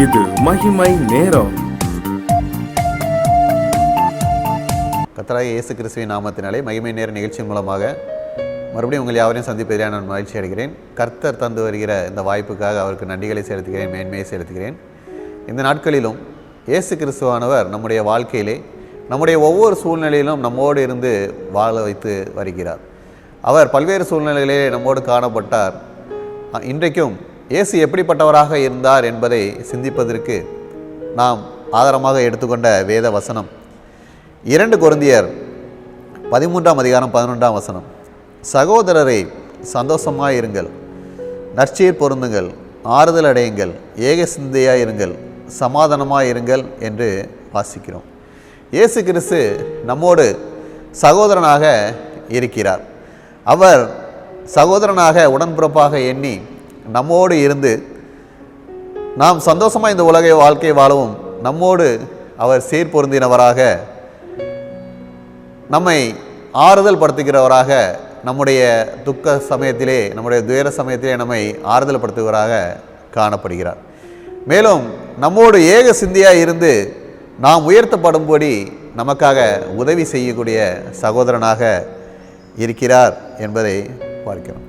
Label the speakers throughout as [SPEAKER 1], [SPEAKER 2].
[SPEAKER 1] இது மகிமை நேரம்.
[SPEAKER 2] கர்த்தராகிய இயேசு கிறிஸ்துவின் நாமத்தினாலே மகிமை நேர நிகழ்ச்சியின் மூலமாக மறுபடியும் உங்கள் யாவரையும் சந்திப்பதில் நான் மகிழ்ச்சி அடைகிறேன். கர்த்தர் தந்து வருகிற இந்த வாய்ப்புக்காக அவருக்கு நன்றிகளை செலுத்துகிறேன், மேன்மையை செலுத்துகிறேன். இந்த நாட்களிலும் இயேசு கிறிஸ்துவானவர் நம்முடைய வாழ்க்கையிலே நம்முடைய ஒவ்வொரு சூழ்நிலையிலும் நம்மோடு இருந்து வாழ வைத்து வருகிறார். அவர் பல்வேறு சூழ்நிலைகளிலே நம்மோடு காணப்பட்டார். இன்றைக்கும் இயேசு எப்படிப்பட்டவராக இருந்தார் என்பதை சிந்திப்பதற்கு நாம் ஆதாரமாக எடுத்துக்கொண்ட வேத வசனம் 2 கொரிந்தியர் 13:11. சகோதரரை சந்தோஷமாயிருங்கள், நற்சீர் பொருந்துங்கள், ஆறுதல் அடையுங்கள், ஏக சிந்தையாயிருங்கள், சமாதானமாயிருங்கள் என்று வாசிக்கிறோம். இயேசு கிறிஸ்து நம்மோடு சகோதரனாக இருக்கிறார். அவர் சகோதரனாக உடன்பிறப்பாக எண்ணி நம்மோடு இருந்து நாம் சந்தோஷமாக இந்த உலக வாழ்க்கை வாழவும் நம்மோடு அவர் சீர்பொருந்தினவராக, நம்மை ஆறுதல் படுத்துகிறவராக, நம்முடைய துக்க சமயத்திலே, நம்முடைய துயர சமயத்திலே நம்மை ஆறுதல் படுத்துகிறவராக காணப்படுகிறார். மேலும் நம்மோடு ஏக சிந்தியாக இருந்து நாம் உயர்த்தப்படும்படி நமக்காக உதவி செய்யக்கூடிய சகோதரனாக இருக்கிறார் என்பதை பார்க்கிறோம்.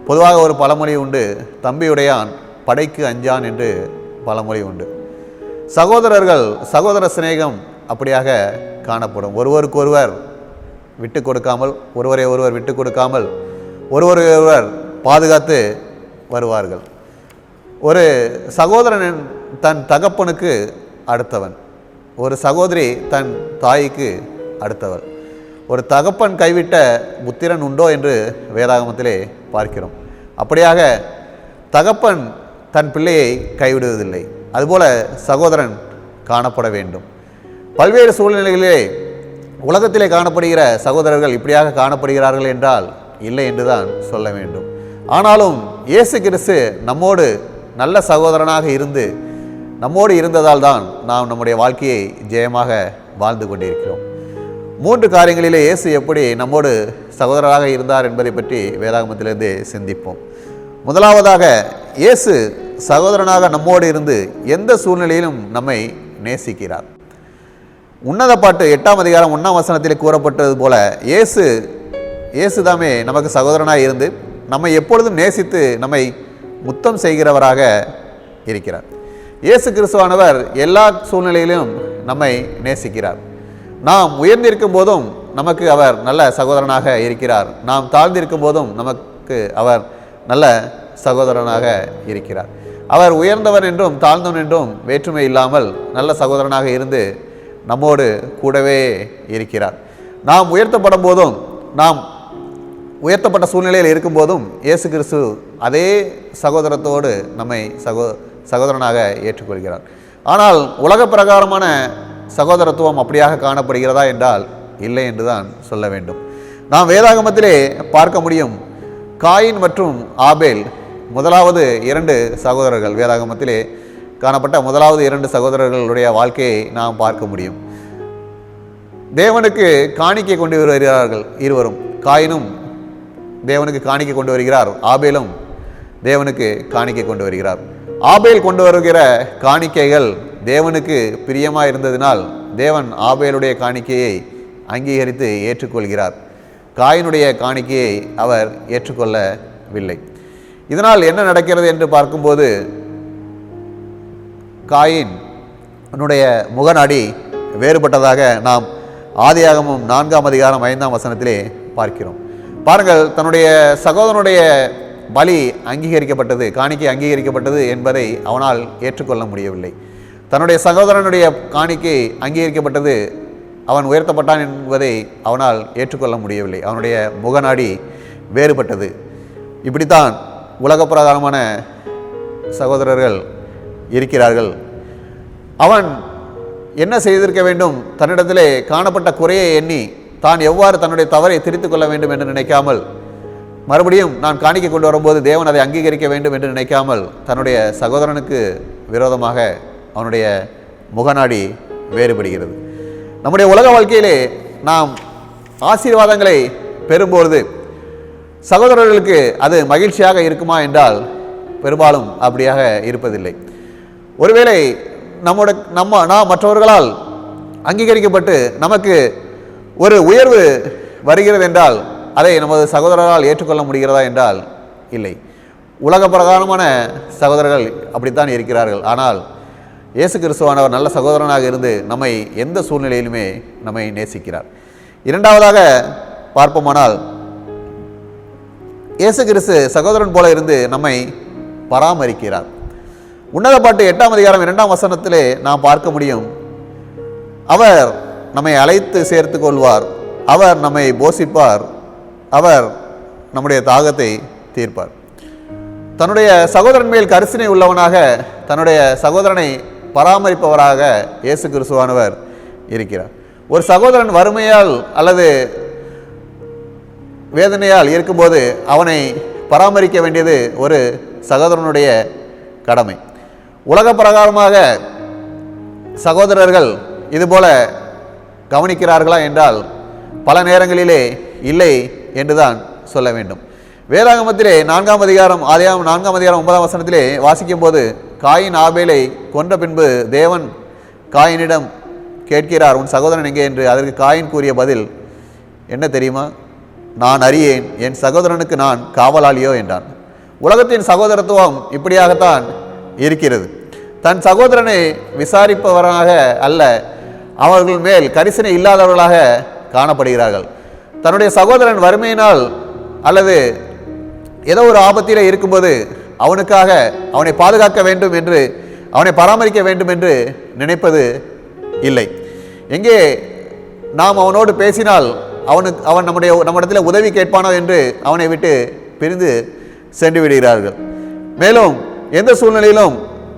[SPEAKER 2] பொதுவாக ஒரு பழமொழி உண்டு, தம்பியுடையான் படைக்கு அஞ்சான் என்று பழமொழி உண்டு. சகோதர சிநேகம் அப்படியாக காணப்படும். ஒருவருக்கொருவர் விட்டு கொடுக்காமல், ஒருவரை ஒருவர் விட்டு கொடுக்காமல், ஒருவர் பாதுகாத்து வருவார்கள். ஒரு சகோதரன் தன் தகப்பனுக்கு அடுத்தவன், ஒரு சகோதரி தன் தாய்க்கு அடுத்தவள். ஒரு தகப்பன் கைவிட்ட புத்திரன் உண்டோ என்று வேதாகமத்திலே பார்க்கிறோம். அப்படியாக தகப்பன் தன் பிள்ளையை கைவிடுவதில்லை. அதுபோல சகோதரன் காணப்பட வேண்டும். பல்வேறு சூழ்நிலைகளிலே உலகத்திலே காணப்படுகிற சகோதரர்கள் இப்படியாக காணப்படுகிறார்கள் என்றால் இல்லை என்றுதான் சொல்ல வேண்டும். ஆனாலும் இயேசு கிறிஸ்து நம்மோடு நல்ல சகோதரனாக இருந்து நம்மோடு இருந்ததால் தான் நாம் நம்முடைய வாழ்க்கையை ஜெயமாக வாழ்ந்து கொண்டிருக்கிறோம். 3 காரியங்களிலே இயேசு எப்படி நம்மோடு சகோதரராக இருந்தார் என்பதை பற்றி வேதாகமத்திலிருந்து சிந்திப்போம். முதலாவதாக, இயேசு சகோதரனாக நம்மோடு இருந்து எந்த சூழ்நிலையிலும் நம்மை நேசிக்கிறார். உன்னத பாட்டு 8:1 கூறப்பட்டது போல இயேசு தாமே நமக்கு சகோதரனாக இருந்து நம்மை எப்பொழுதும் நேசித்து நம்மை முத்தம் செய்கிறவராக இருக்கிறார். இயேசு கிறிஸ்துவானவர் எல்லா சூழ்நிலையிலும் நம்மை நேசிக்கிறார். நாம் உயர்ந்திருக்கும் போதும் நமக்கு அவர் நல்ல சகோதரனாக இருக்கிறார். நாம் தாழ்ந்திருக்கும் போதும் நமக்கு அவர் நல்ல சகோதரனாக இருக்கிறார். அவர் உயர்ந்தவன் என்றும் தாழ்ந்தவன் என்றும் வேற்றுமை இல்லாமல் நல்ல சகோதரனாக இருந்து நம்மோடு கூடவே இருக்கிறார். நாம் உயர்த்தப்படும் போதும், நாம் உயர்த்தப்பட்ட சூழ்நிலையில் இருக்கும்போதும் இயேசு கிறிஸ்து அதே சகோதரத்தோடு நம்மை சகோதரனாக ஏற்றுக்கொள்கிறார். ஆனால் உலக பிரகாரமான சகோதரத்துவம் அப்படியாக காணப்படுகிறதா என்றால் இல்லை என்றுதான் சொல்ல வேண்டும். நாம் வேதாகமத்திலே பார்க்க முடியும், காயின் மற்றும் ஆபேல் முதலாவது 2 சகோதரர்கள், வேதாகமத்திலே காணப்பட்ட முதலாவது 2 சகோதரர்களுடைய வாழ்க்கையை நாம் பார்க்க முடியும். தேவனுக்கு காணிக்கை கொண்டு வருகிறார்கள் இருவரும். காயினும் தேவனுக்கு காணிக்கை கொண்டு வருகிறார், ஆபேலும் தேவனுக்கு காணிக்கை கொண்டு வருகிறார். ஆபேல் கொண்டு வருகிற காணிக்கைகள் தேவனுக்கு பிரியமாக இருந்ததினால் தேவன் ஆபேலுடைய காணிக்கையை அங்கீகரித்து ஏற்றுக்கொள்கிறார். காயினுடைய காணிக்கையை அவர் ஏற்றுக்கொள்ளவில்லை. இதனால் என்ன நடக்கிறது என்று பார்க்கும்போது, காயினுடைய முகநாடி வேறுபட்டதாக நாம் ஆதியாகமம் 4:5 பார்க்கிறோம். பாருங்கள், தன்னுடைய சகோதரனுடைய பலி அங்கீகரிக்கப்பட்டது, காணிக்கை அங்கீகரிக்கப்பட்டது என்பதை அவனால் ஏற்றுக்கொள்ள முடியவில்லை. தன்னுடைய சகோதரனுடைய காணிக்கை அங்கீகரிக்கப்பட்டது, அவன் உயர்த்தப்பட்டான் என்பதை அவனால் ஏற்றுக்கொள்ள முடியவில்லை. அவனுடைய முகநாடி வேறுபட்டது. இப்படித்தான் உலக பிரகாரமான சகோதரர்கள் இருக்கிறார்கள். அவன் என்ன செய்திருக்க வேண்டும்? தன்னிடத்திலே காணப்பட்ட குறையை எண்ணி தான் எவ்வாறு தன்னுடைய தவறை திருத்திக் கொள்ள வேண்டும் என்று நினைக்காமல், மறுபடியும் நான் காணிக்கை கொண்டு வரும்போது தேவன் அதை அங்கீகரிக்க வேண்டும் என்று நினைக்காமல், தன்னுடைய சகோதரனுக்கு விரோதமாக அவனுடைய முகநாடி வேறுபடுகிறது. நம்முடைய உலக வாழ்க்கையிலே நாம் ஆசீர்வாதங்களை பெறும்பொழுது சகோதரர்களுக்கு அது மகிழ்ச்சியாக இருக்குமா என்றால் பெரும்பாலும் அப்படியாக இருப்பதில்லை. ஒருவேளை நாம் மற்றவர்களால் அங்கீகரிக்கப்பட்டு நமக்கு ஒரு உயர்வு வருகிறது என்றால் அதை நமது சகோதரரால் ஏற்றுக்கொள்ள முடிகிறதா என்றால் இல்லை. உலக பிரகாரமான சகோதரர்கள் அப்படித்தான் இருக்கிறார்கள். ஆனால் இயேசு கிறிஸ்துவானவர் நல்ல சகோதரனாக இருந்து நம்மை எந்த சூழ்நிலையிலுமே நம்மை நேசிக்கிறார். இரண்டாவதாக பார்ப்போமானால், இயேசு கிறிஸ்து சகோதரன் போல இருந்து நம்மை பராமரிக்கிறார். உன்னத பாட்டு 8ஆம் அதிகாரம் 2ஆம் வசனத்திலே நாம் பார்க்க முடியும். அவர் நம்மை அழைத்து சேர்த்து கொள்வார், அவர் நம்மை போஷிப்பார், அவர் நம்முடைய தாகத்தை தீர்ப்பார். தன்னுடைய சகோதரன் மேல் கரிசனை உள்ளவனாக தன்னுடைய சகோதரனை பராமரிப்பவராக இயேசு கிறிஸ்துவானவர் இருக்கிறார். ஒரு சகோதரன் வறுமையால் அல்லது வேதனையால் இருக்கும்போது அவனை பராமரிக்க வேண்டியது ஒரு சகோதரனுடைய கடமை. உலக பிரகாரமாக சகோதரர்கள் இதுபோல கவனிக்கிறார்களா என்றால் பல நேரங்களிலே இல்லை என்றுதான் சொல்ல வேண்டும். வேதாகமத்திலே 4ஆம் அதிகாரம் 4ஆம் வசனத்திலே வாசிக்கும் போது, காயின் ஆபேலை கொன்ற பின்பு தேவன் காயினிடம் கேட்கிறார், உன் சகோதரன் எங்கே என்று. அதற்கு காயின் கூறிய பதில் என்ன தெரியுமா? நான் அறியேன், என் சகோதரனுக்கு நான் காவலாளியோ என்றான். உலகத்தின் சகோதரத்துவம் இப்படியாகத்தான் இருக்கிறது. தன் சகோதரனை விசாரிப்பவராக அல்ல, அவர்கள் மேல் கரிசனை இல்லாதவர்களாக காணப்படுகிறார்கள். தன்னுடைய சகோதரன் வறுமையினால் அல்லது ஏதோ ஒரு ஆபத்திலே இருக்கும்போது அவனுக்காக அவனை பாதுகாக்க வேண்டும் என்று, அவனை பராமரிக்க வேண்டும் என்று நினைப்பது இல்லை. எங்கே நாம் அவனோடு பேசினால் அவன் நம்மிடத்தில் உதவி கேட்பானோ என்று அவனை விட்டு பிரிந்து சென்று விடுகிறார்கள். மேலும் எந்த சூழ்நிலையிலும்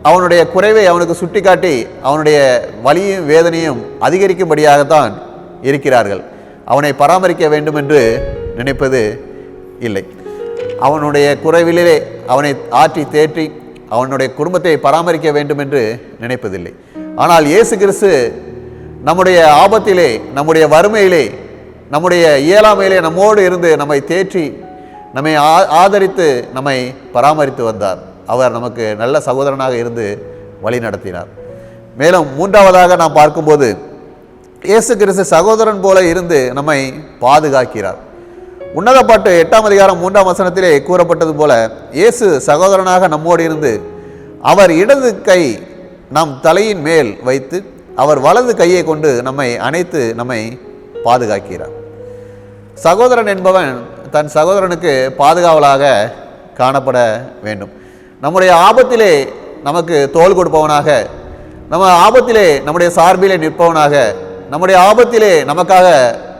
[SPEAKER 2] அவனுடைய குறைவை அவனுக்கு சுட்டிக்காட்டி அவனுடைய வலியும் வேதனையும் அதிகரிக்கும்படியாகத்தான் இருக்கிறார்கள். அவனை பராமரிக்க வேண்டும் என்று நினைப்பது இல்லை. அவனுடைய குறைவிலே அவனை ஆற்றி தேற்றி அவனுடைய குடும்பத்தை பராமரிக்க வேண்டும் என்று நினைப்பதில்லை. ஆனால் இயேசு கிறிஸ்து நம்முடைய ஆபத்திலே, நம்முடைய வறுமையிலே, நம்முடைய இயலாமையிலே நம்மோடு இருந்து நம்மை தேற்றி நம்மை ஆதரித்து நம்மை பராமரித்து வந்தார். அவர் நமக்கு நல்ல சகோதரனாக இருந்து வழி நடத்தினார். மேலும் மூன்றாவதாக நாம் பார்க்கும்போது, இயேசு கிறிஸ்து சகோதரன் போல இருந்து நம்மை பாதுகாக்கிறார். உன்னத பாட்டு 8ஆம் அதிகாரம் 3ஆம் வசனத்திலே கூறப்பட்டது போல, இயேசு சகோதரனாக நம்மோடு இருந்து அவர் இடது கை நம் தலையின் மேல் வைத்து அவர் வலது கையை கொண்டு நம்மை அணைத்து நம்மை பாதுகாக்கிறார். சகோதரன் என்பவன் தன் சகோதரனுக்கு பாதுகாவலாக காணப்பட வேண்டும். நம்முடைய ஆபத்திலே நமக்கு தோள் கொடுப்பவனாக, நம்ம ஆபத்திலே நம்முடைய சார்பிலே நிற்பவனாக, நம்முடைய ஆபத்திலே நமக்காக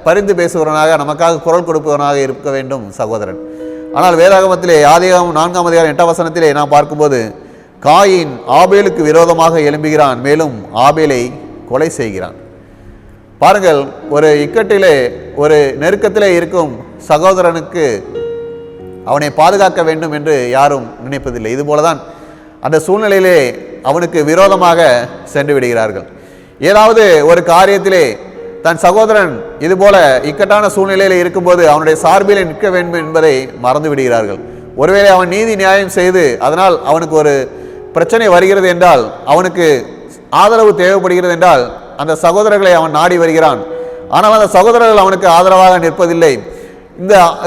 [SPEAKER 2] பரிந்து பேசுகிறவனாக, நமக்காக குரல் கொடுப்பவனாக இருக்க வேண்டும் சகோதரன். ஆனால் வேதாகமத்திலே ஆதியாகமம் 4ஆம் அதிகாரம் 8ஆம் வசனத்திலே நாம் பார்க்கும்போது, காயின் ஆபேலுக்கு விரோதமாக எழும்புகிறான், மேலும் ஆபேலை கொலை செய்கிறான். பாருங்கள், ஒரு இக்கட்டிலே ஒரு நெருக்கத்திலே இருக்கும் சகோதரனுக்கு அவனை பாதுகாக்க வேண்டும் என்று யாரும் நினைப்பதில்லை. இதுபோலதான் அந்த சூழ்நிலையிலே அவனுக்கு விரோதமாக சென்று விடுகிறார்கள். ஏதாவது ஒரு காரியத்திலே தன் சகோதரன் இதுபோல இக்கட்டான சூழ்நிலையில் இருக்கும்போது அவனுடைய சார்பிலே நிற்க வேண்டும் என்பதை மறந்து விடுகிறார்கள். ஒருவேளை அவன் நீதி நியாயம் செய்து அதனால் அவனுக்கு ஒரு பிரச்சனை வருகிறது என்றால், அவனுக்கு ஆதரவு தேவைப்படுகிறது என்றால் அந்த சகோதரர்களை அவன் நாடி வருகிறான். ஆனால் அந்த சகோதரர்கள் அவனுக்கு ஆதரவாக நிற்பதில்லை.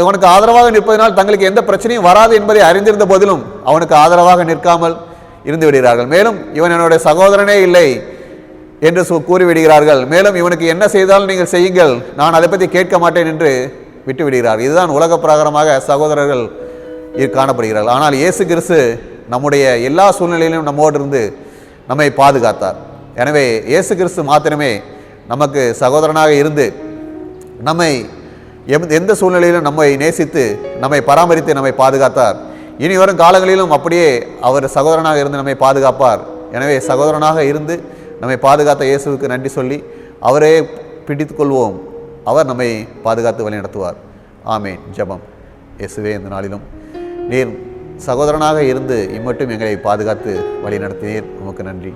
[SPEAKER 2] அவனுக்கு ஆதரவாக நிற்பதனால் தங்களுக்கு எந்த பிரச்சனையும் வராது என்பதை அறிந்திருந்த போதிலும் அவனுக்கு ஆதரவாக நிற்காமல் இருந்து விடுகிறார்கள். மேலும் இவன் என்னுடைய சகோதரனே இல்லை என்று கூறிவிடுகிறார்கள். மேலும் இவனுக்கு என்ன செய்தாலும் நீங்கள் செய்யுங்கள், நான் அதை பற்றி கேட்க மாட்டேன் என்று விட்டு விடுகிறார்கள். இதுதான் உலக பிரகாரமாக சகோதரர்கள் காணப்படுகிறார்கள். ஆனால் இயேசு கிறிஸ்து நம்முடைய எல்லா சூழ்நிலையிலும் நம்மோடு இருந்து நம்மை பாதுகாத்தார். எனவே இயேசு கிறிஸ்து மாத்திரமே நமக்கு சகோதரனாக இருந்து நம்மை எந்த சூழ்நிலையிலும் நம்மை நேசித்து நம்மை பராமரித்து நம்மை பாதுகாத்தார். இனி வரும் காலங்களிலும் அப்படியே அவர் சகோதரனாக இருந்து நம்மை பாதுகாப்பார். எனவே சகோதரனாக இருந்து நம்மை பாதுகாத்த இயேசுவுக்கு நன்றி சொல்லி அவரே பிடித்து கொள்வோம். அவர் நம்மை பாதுகாத்து வழி நடத்துவார். ஆமேன். ஜெபம். இயேசுவே, இந்த நாளிலும் நீர் சகோதரனாக இருந்து இம்மட்டும் எங்களை பாதுகாத்து வழி நடத்தினீர், உமக்கு நன்றி.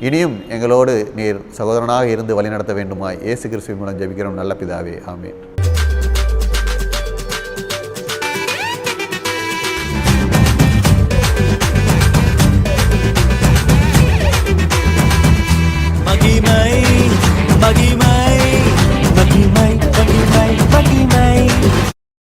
[SPEAKER 2] இனியும் எங்களோடு நீர் சகோதரனாக இருந்து வழி நடத்த வேண்டுமாய் இயேசு கிறிஸ்துவின் மூலம் ஜெபிக்கிறோம் நல்ல பிதாவே. ஆமேன்.